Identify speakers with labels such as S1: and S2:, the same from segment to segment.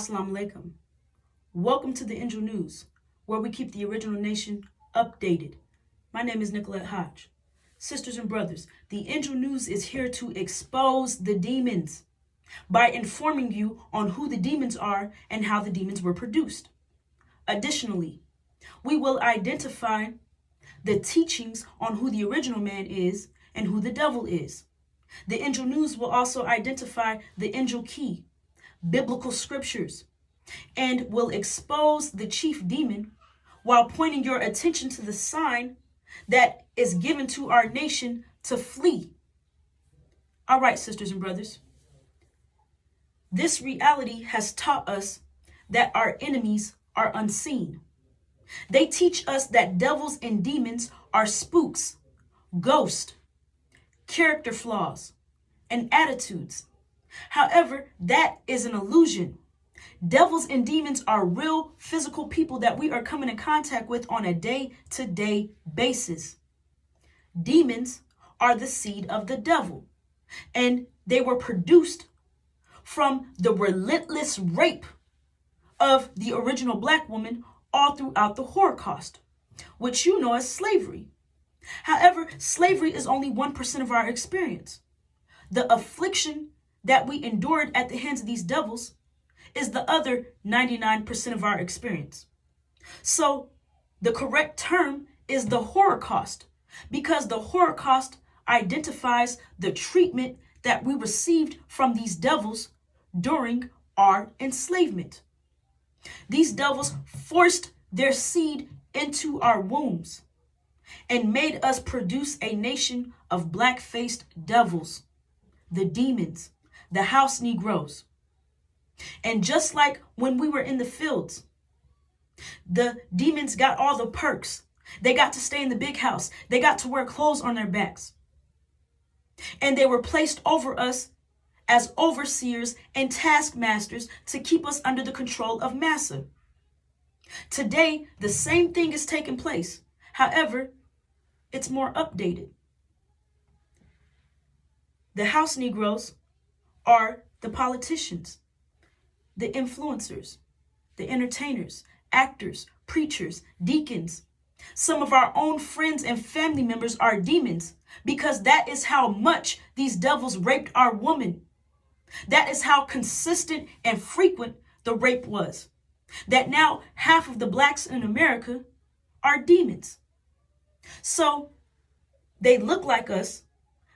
S1: Assalamu alaikum. Welcome to the Angel News, where we keep the original nation updated. My name is Nicolette Hodge. Sisters and brothers, the Angel News is here to expose the demons by informing you on who the demons are and how the demons were produced. Additionally, we will identify the teachings on who the original man is and who the devil is. The Angel News will also identify the angel key, biblical scriptures, and will expose the chief demon while pointing your attention to the sign that is given to our nation to flee. All right, sisters and brothers. This reality has taught us that our enemies are unseen. They teach us that devils and demons are spooks, ghosts, character flaws, and attitudes. However, that is an illusion. Devils and demons are real physical people that we are coming in contact with on a day-to-day basis. Demons are the seed of the devil, and they were produced from the relentless rape of the original black woman all throughout the Holocaust, which you know as slavery. However, slavery is only 1% of our experience. The affliction that we endured at the hands of these devils is the other 99% of our experience. So the correct term is the Holocaust, because the Holocaust identifies the treatment that we received from these devils during our enslavement. These devils forced their seed into our wombs and made us produce a nation of black-faced devils, the demons, the house Negroes. And just like when we were in the fields, the demons got all the perks. They got to stay in the big house. They got to wear clothes on their backs. And they were placed over us as overseers and taskmasters to keep us under the control of Massa. Today, the same thing is taking place. However, it's more updated. The house Negroes are the politicians, the influencers, the entertainers, actors, preachers, deacons. Some of our own friends and family members are demons, because that is how much these devils raped our woman. That is how consistent and frequent the rape was. That now half of the blacks in America are demons. So they look like us,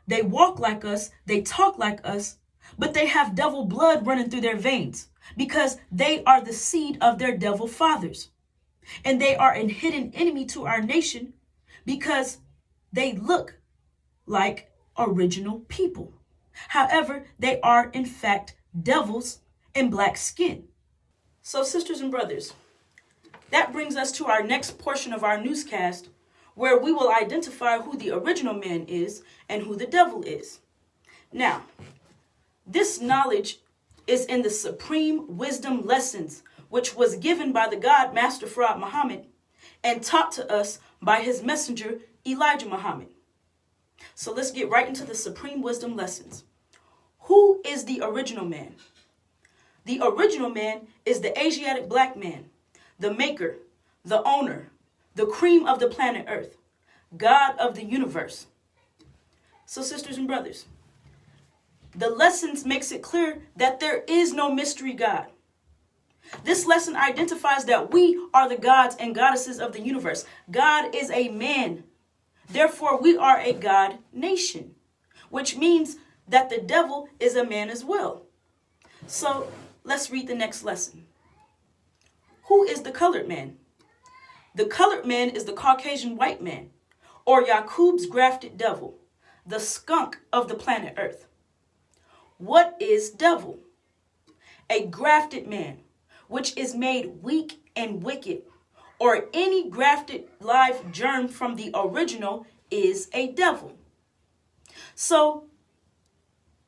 S1: they walk like us, they talk like us, but they have devil blood running through their veins because they are the seed of their devil fathers. And they are a hidden enemy to our nation because they look like original people. However, they are in fact devils in black skin. So sisters and brothers, that brings us to our next portion of our newscast, where we will identify who the original man is and who the devil is. Now, this knowledge is in the Supreme Wisdom Lessons, which was given by the God Master Fard Muhammad and taught to us by his messenger Elijah Muhammad. So let's get right into the Supreme Wisdom Lessons. Who is the original man? The original man is the Asiatic black man, the maker, the owner, the cream of the planet Earth, God of the universe. So sisters and brothers, the lessons makes it clear that there is no mystery God. This lesson identifies that we are the gods and goddesses of the universe. God is a man. Therefore, we are a God nation, which means that the devil is a man as well. So let's read the next lesson. Who is the colored man? The colored man is the Caucasian white man, or Yaqub's grafted devil, the skunk of the planet Earth. What is devil? A grafted man, which is made weak and wicked, or any grafted live germ from the original is a devil. So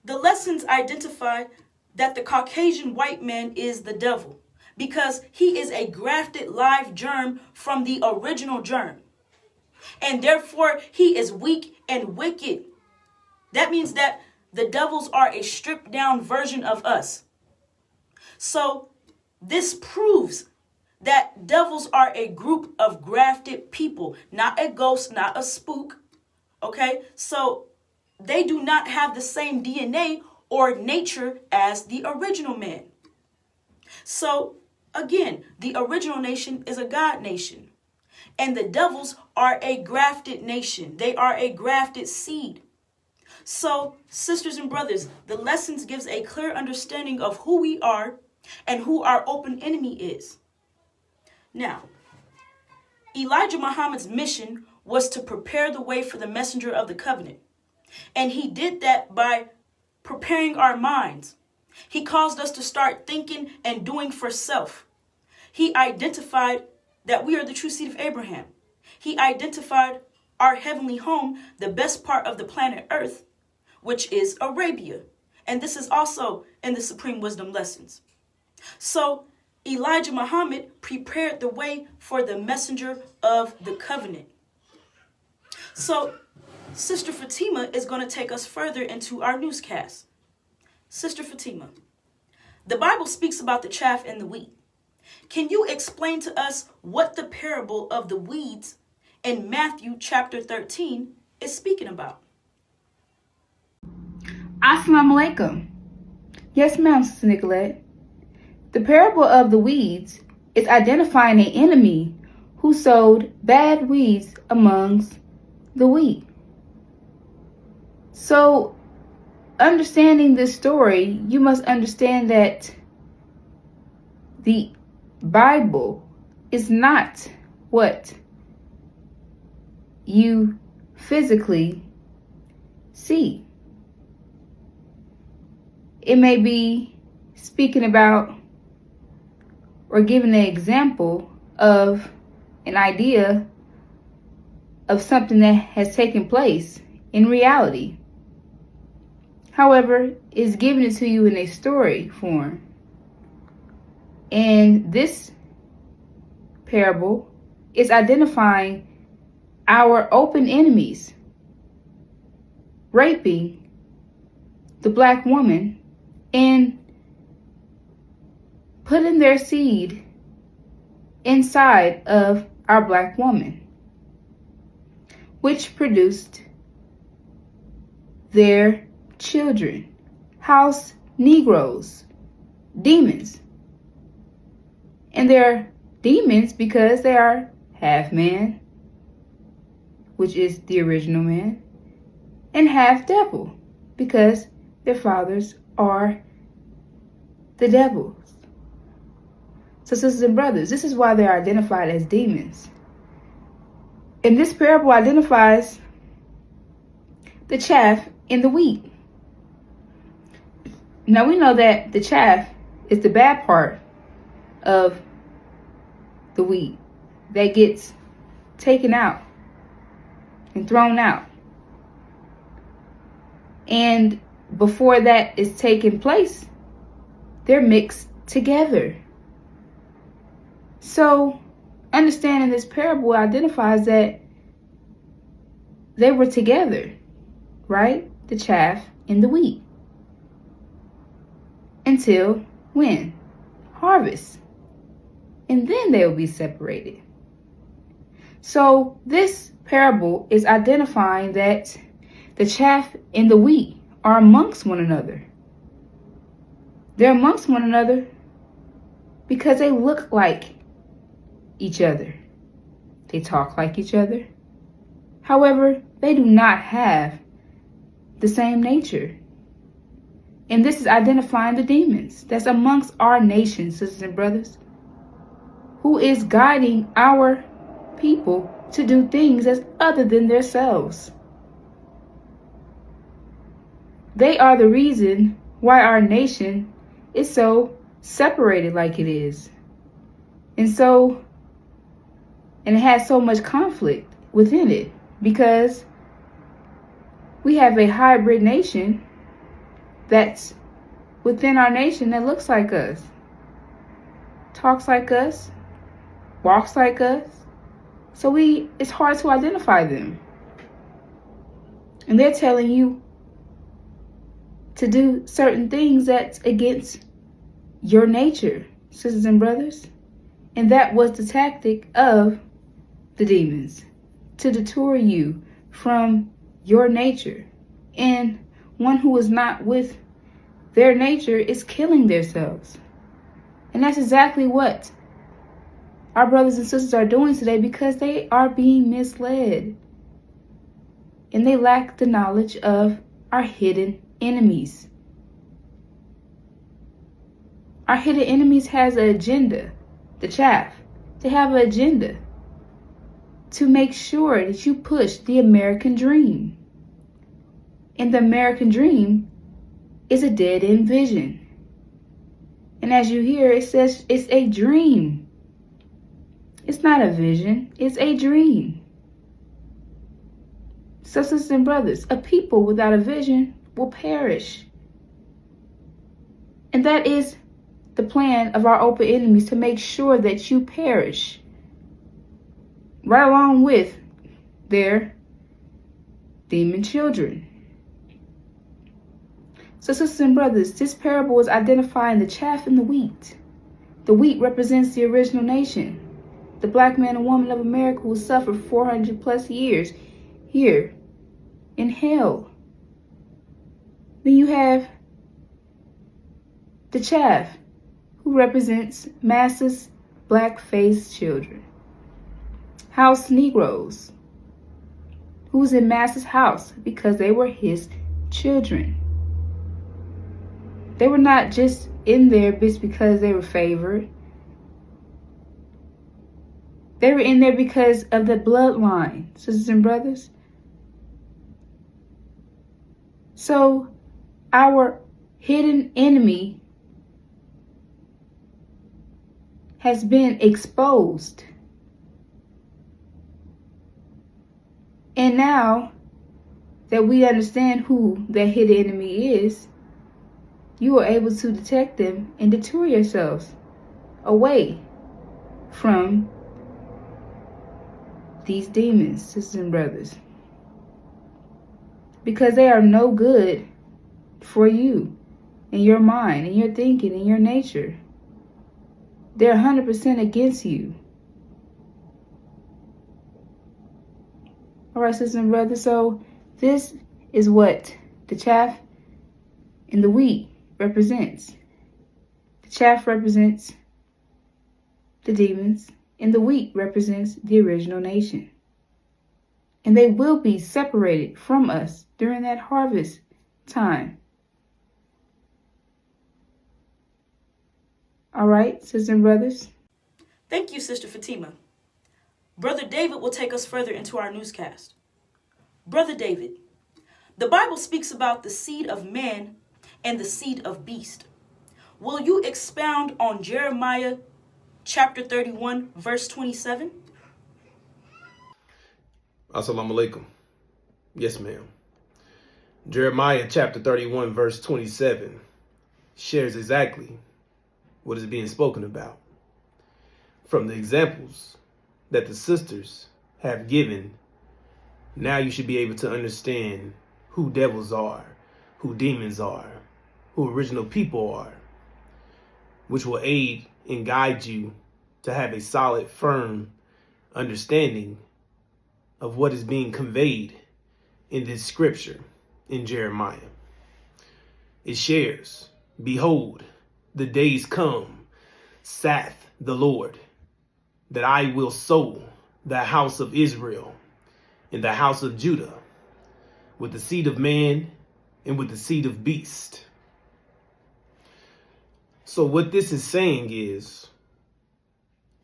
S1: the lessons identify that the Caucasian white man is the devil because he is a grafted live germ from the original germ. And therefore, he is weak and wicked. That means that the devils are a stripped down version of us. So This proves that devils are a group of grafted people, not a ghost, not a spook. Okay, so they do not have the same DNA or nature as the original man. So again, the original nation is a God nation, and the devils are a grafted nation. They are a grafted seed. So, sisters and brothers, the lessons gives a clear understanding of who we are and who our open enemy is. Now, Elijah Muhammad's mission was to prepare the way for the messenger of the covenant. And he did that by preparing our minds. He caused us to start thinking and doing for self. He identified that we are the true seed of Abraham. He identified our heavenly home, the best part of the planet Earth, which is Arabia. And this is also in the Supreme Wisdom Lessons. So Elijah Muhammad prepared the way for the messenger of the covenant. So Sister Fatima is going to take us further into our newscast. Sister Fatima, the Bible speaks about the chaff and the wheat. Can you explain to us what the parable of the weeds in Matthew chapter 13 is speaking about?
S2: Assalamu alaikum. Yes, ma'am, Sister Nicolette. The parable of the weeds is identifying an enemy who sowed bad weeds amongst the wheat. So, understanding this story, you must understand that the Bible is not what you physically see. It may be speaking about or giving an example of an idea of something that has taken place in reality. However, it's giving it to you in a story form. And this parable is identifying our open enemies, raping the black woman and putting their seed inside of our black woman, which produced their children, house Negroes, demons. And they're demons because they are half man, which is the original man, and half devil because their fathers are the devils. So sisters and brothers, this is why they're identified as demons. And this parable identifies the chaff in the wheat. Now we know that the chaff is the bad part of the wheat that gets taken out and thrown out. And before that is taking place, they're mixed together. So understanding this parable identifies that they were together, right? The chaff and the wheat. Until when? Harvest. And then they will be separated. So this parable is identifying that the chaff and the wheat are amongst one another. They're amongst one another because they look like each other. They talk like each other. However, they do not have the same nature. And this is identifying the demons that's amongst our nation, sisters and brothers, who is guiding our people to do things that's other than themselves. They are the reason why our nation is so separated like it is. And it has so much conflict within it because we have a hybrid nation that's within our nation that looks like us, talks like us, walks like us. So it's hard to identify them. And they're telling you to do certain things that's against your nature, sisters and brothers. And that was the tactic of the demons, to detour you from your nature. And one who is not with their nature is killing themselves. And that's exactly what our brothers and sisters are doing today, because they are being misled. And they lack the knowledge of our hidden enemies. Our hidden enemies has an agenda, the chaff. They have an agenda to make sure that you push the American dream. And the American dream is a dead-end vision. And as you hear, it says it's a dream. It's not a vision, it's a dream. So, sisters and brothers, a people without a vision will perish. And that is the plan of our open enemies, to make sure that you perish, right along with their demon children. So, sisters and brothers, this parable is identifying the chaff and the wheat. The wheat represents the original nation, the black man and woman of America who suffered 400 plus years here in hell. Then you have the chaff, who represents masses, black-faced children, house Negroes, who was in Massa's house because they were his children. They were not just in there just because they were favored. They were in there because of the bloodline, sisters and brothers. So our hidden enemy has been exposed. And now that we understand who that hidden enemy is, you are able to detect them and detour yourselves away from these demons, sisters and brothers, because they are no good for you and your mind and your thinking and your nature. They're 100% against you. All right, sisters and brothers, so this is what the chaff and the wheat represents. The chaff represents the demons, and the wheat represents the original nation. And they will be separated from us during that harvest time. All right, sisters and brothers.
S1: Thank you, Sister Fatima. Brother David will take us further into our newscast. Brother David, the Bible speaks about the seed of man and the seed of beast. Will you expound on Jeremiah chapter 31, verse 27?
S3: Assalamu alaikum. Yes, ma'am. Jeremiah chapter 31, verse 27 shares exactly what is being spoken about. From the examples that the sisters have given, now you should be able to understand who devils are, who demons are, who original people are, which will aid and guide you to have a solid, firm understanding of what is being conveyed in this scripture in Jeremiah. It shares, "Behold, the days come, saith the Lord, that I will sow the house of Israel and the house of Judah with the seed of man and with the seed of beast." So what this is saying is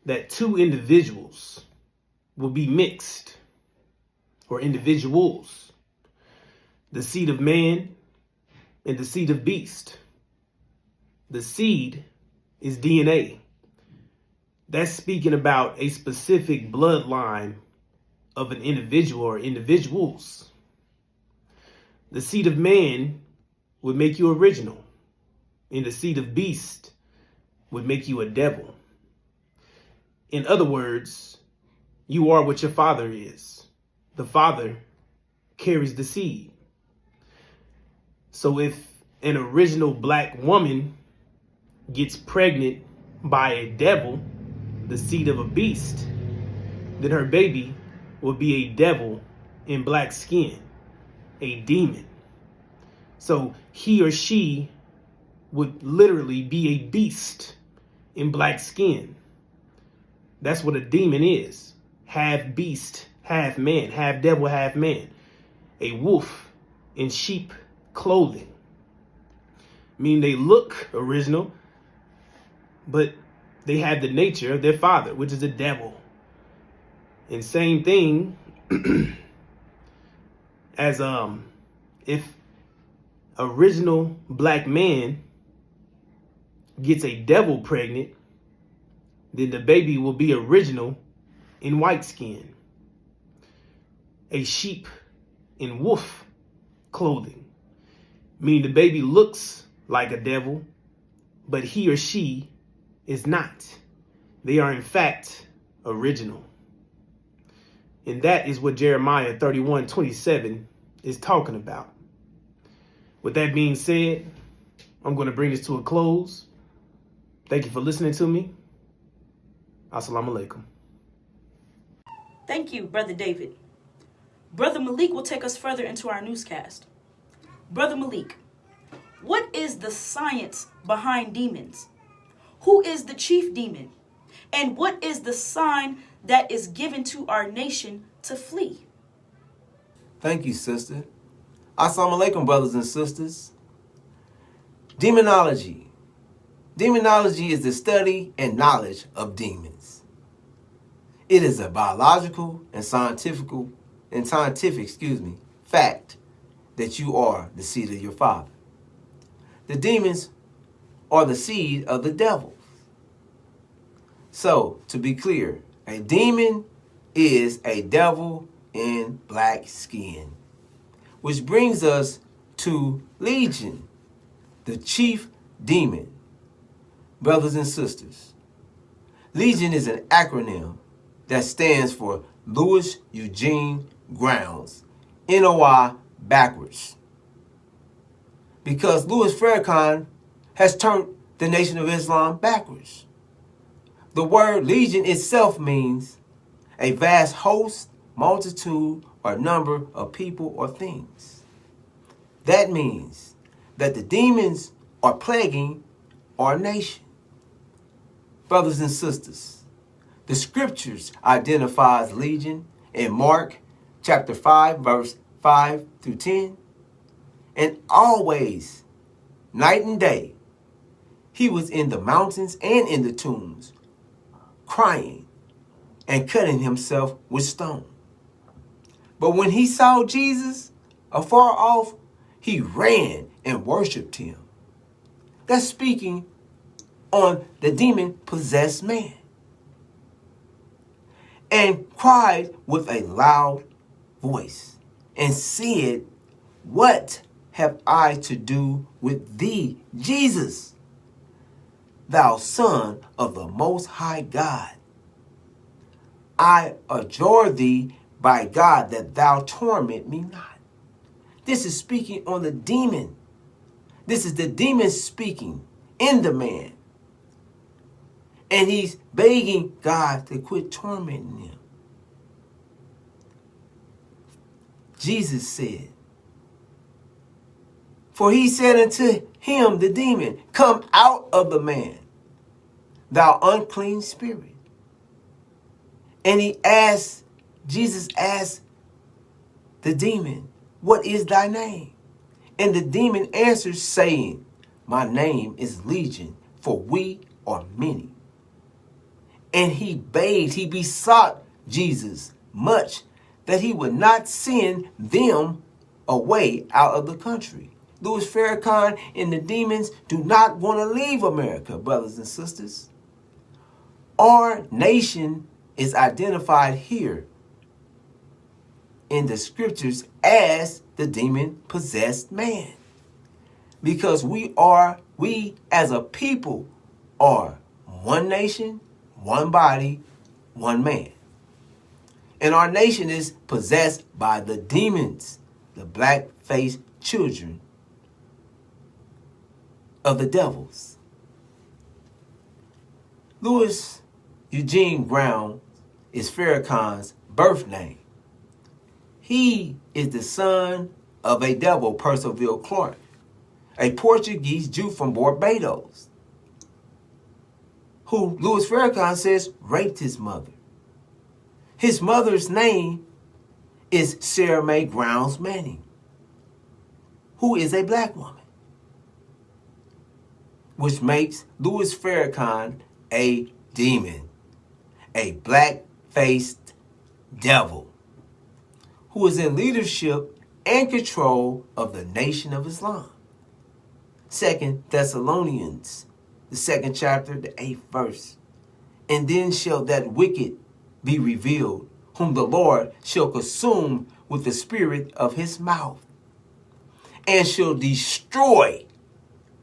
S3: that two individuals will be mixed, or individuals, the seed of man and the seed of beast. The seed is DNA. That's speaking about a specific bloodline of an individual or individuals. The seed of man would make you original, and the seed of beast would make you a devil. In other words, you are what your father is. The father carries the seed. So if an original black woman gets pregnant by a devil, the seed of a beast, then her baby will be a devil in black skin, a demon. So he or she would literally be a beast in black skin. That's what a demon is. Half beast, half man, half devil, half man. A wolf in sheep clothing. Meaning they look original, but they have the nature of their father, which is the devil. And same thing as if original black man gets a devil pregnant, then the baby will be original in white skin. A sheep in wolf clothing, meaning the baby looks like a devil, but he or she is not. They are in fact original. And that is what Jeremiah 31:27 is talking about. With that being said, I'm going to bring this to a close. Thank you for listening to me. Assalamu alaikum.
S1: Thank you, Brother David. Brother Malik will take us further into our newscast. Brother Malik, what is the science behind demons? Who is the chief demon? And what is the sign that is given to our nation to flee?
S4: Thank you, sister. Assalamu alaikum, brothers and sisters. Demonology. Demonology is the study and knowledge of demons. It is a biological and scientific fact that you are the seed of your father. The demons are the seed of the devil. So, to be clear, a demon is a devil in black skin. Which brings us to Legion, the chief demon. Brothers and sisters, Legion is an acronym that stands for Louis Eugene Grounds, NOI backwards. Because Louis Farrakhan has turned the Nation of Islam backwards. The word Legion itself means a vast host, multitude, or number of people or things. That means that the demons are plaguing our nation. Brothers and sisters, the scriptures identifies Legion in Mark chapter 5, verse 5 through 10. And always, night and day, he was in the mountains and in the tombs, crying and cutting himself with stone. But when he saw Jesus afar off, he ran and worshiped him. That's speaking on the demon-possessed man. And cried with a loud voice and said, "What have I to do with thee, Jesus, thou Son of the Most High God? I adjure thee by God that thou torment me not." This is speaking on the demon. This is the demon speaking in the man. And he's begging God to quit tormenting him. Jesus said, for he said unto him, the demon, "Come out of the man, thou unclean spirit." And Jesus asked the demon, "What is thy name?" And the demon answered, saying, "My name is Legion, for we are many." And he besought Jesus much that he would not send them away out of the country. Louis Farrakhan and the demons do not want to leave America, brothers and sisters. Our nation is identified here in the scriptures as the demon-possessed man. Because we as a people are one nation, one body, one man. And our nation is possessed by the demons, the black-faced children of the devils. Louis Eugene Brown is Farrakhan's birth name. He is the son of a devil, Percival Clark, a Portuguese Jew from Barbados, who Louis Farrakhan says raped his mother. His mother's name is Sarah Mae Grounds Manning, who is a black woman, which makes Louis Farrakhan a demon, a black-faced devil, who is in leadership and control of the Nation of Islam. 2 Thessalonians, the 2nd chapter, the 8th verse. And then shall that wicked be revealed, whom the Lord shall consume with the spirit of his mouth, and shall destroy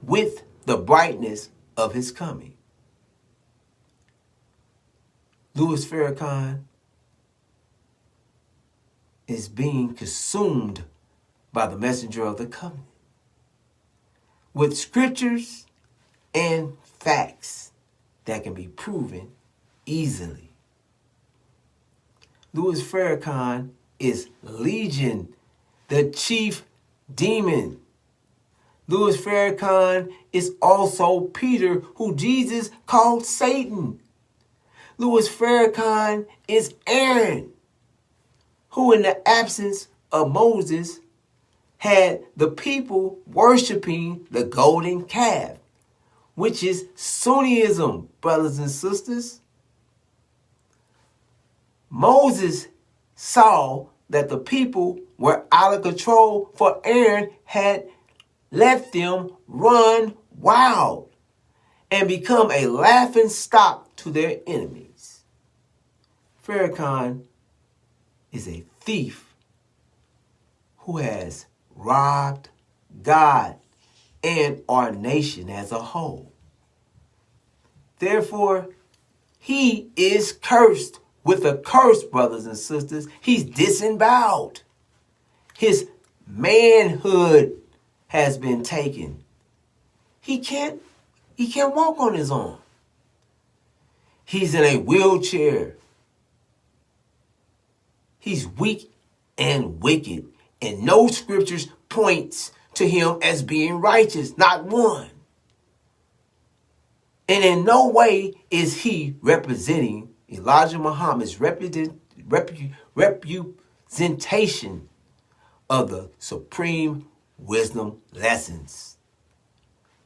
S4: with the brightness of his coming. Louis Farrakhan is being consumed by the messenger of the covenant with scriptures and facts that can be proven easily. Louis Farrakhan is Legion, the chief demon. Louis Farrakhan is also Peter, who Jesus called Satan. Louis Farrakhan is Aaron, who in the absence of Moses had the people worshiping the golden calf, which is Sunnism, brothers and sisters. Moses saw that the people were out of control, for Aaron had let them run wild and become a laughing stock to their enemies. Farrakhan is a thief who has robbed God and our nation as a whole. Therefore, he is cursed with a curse, brothers and sisters. He's disemboweled. His manhood has been taken. He can't walk on his own. He's in a wheelchair. He's weak and wicked, and no scriptures points to him as being righteous, not one. And in no way is he representing Elijah Muhammad's representation of the supreme wisdom lessons.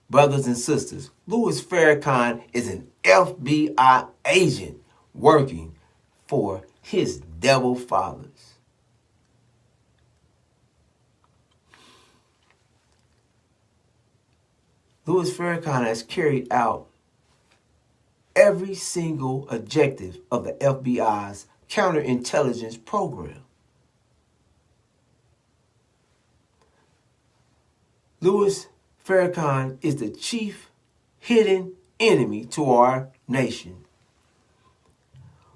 S4: Brothers and sisters, Louis Farrakhan is an FBI agent working for his devil fathers. Louis Farrakhan has carried out every single objective of the FBI's counterintelligence program. Louis Farrakhan is the chief hidden enemy to our nation,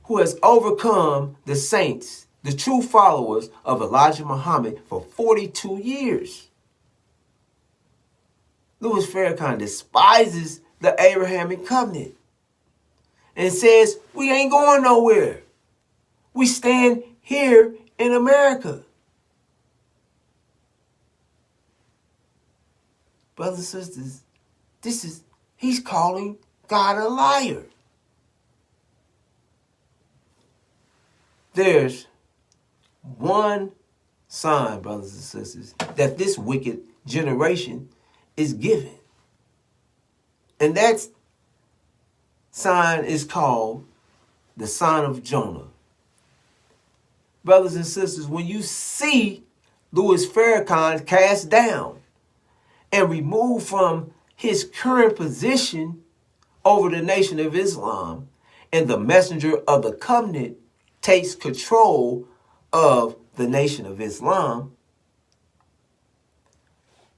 S4: who has overcome the saints, the true followers of Elijah Muhammad, for 42 years. Louis Farrakhan despises the Abrahamic covenant and says, we ain't going nowhere. We stand here in America. Brothers and sisters, he's calling God a liar. There's one sign, brothers and sisters, that this wicked generation is given. And that sign is called the sign of Jonah. Brothers and sisters, when you see Louis Farrakhan cast down and removed from his current position over the Nation of Islam, and the messenger of the covenant takes control of the Nation of Islam,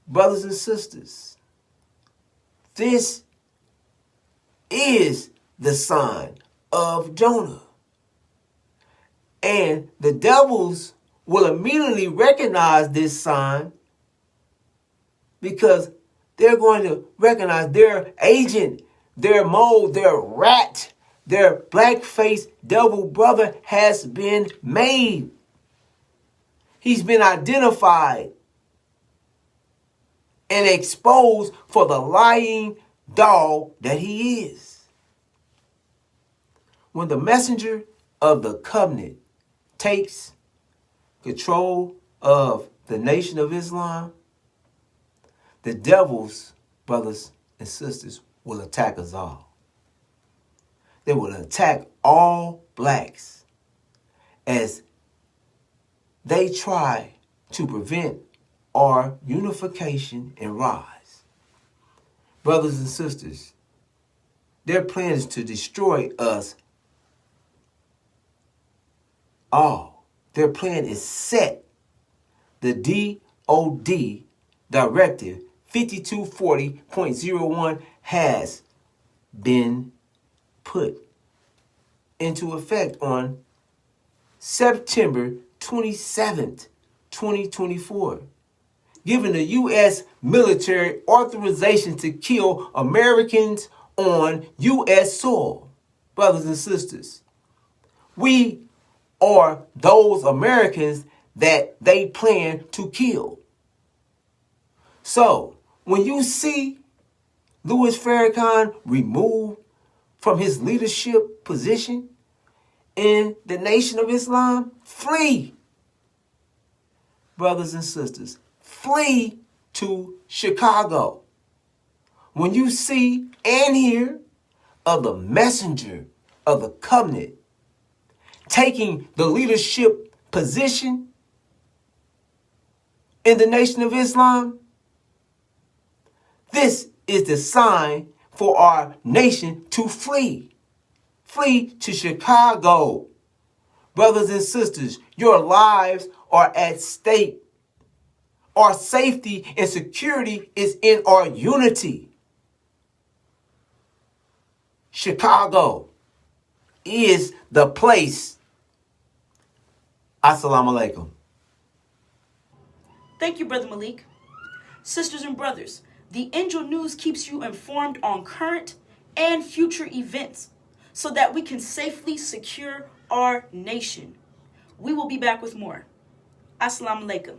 S4: brothers and sisters, this is the sign of Jonah. And the devils will immediately recognize this sign, because they're going to recognize their agent, their mole, their rat, their black-faced devil brother has been made. He's been identified and exposed for the lying dog that he is. When the messenger of the covenant takes control of the Nation of Islam, the devil's brothers and sisters will attack us all. They will attack all blacks as they try to prevent our unification and rise. Brothers and sisters, their plan is to destroy us all. Their plan is set. The DOD Directive 5240.01 has been put into effect on September 27th, 2024, giving the U.S. military authorization to kill Americans on U.S. soil. Brothers and sisters, we are those Americans that they plan to kill. So, when you see Louis Farrakhan removed from his leadership position in the Nation of Islam, flee. Brothers and sisters, flee to Chicago. When you see and hear of the messenger of the covenant taking the leadership position in the Nation of Islam, this is the sign for our nation to flee. Flee to Chicago. Brothers and sisters, your lives are at stake. Our safety and security is in our unity. Chicago is the place. Assalamu alaikum.
S1: Thank you, Brother Malik. Sisters and brothers, the Angel News keeps you informed on current and future events so that we can safely secure our nation. We will be back with more. Assalamu alaikum.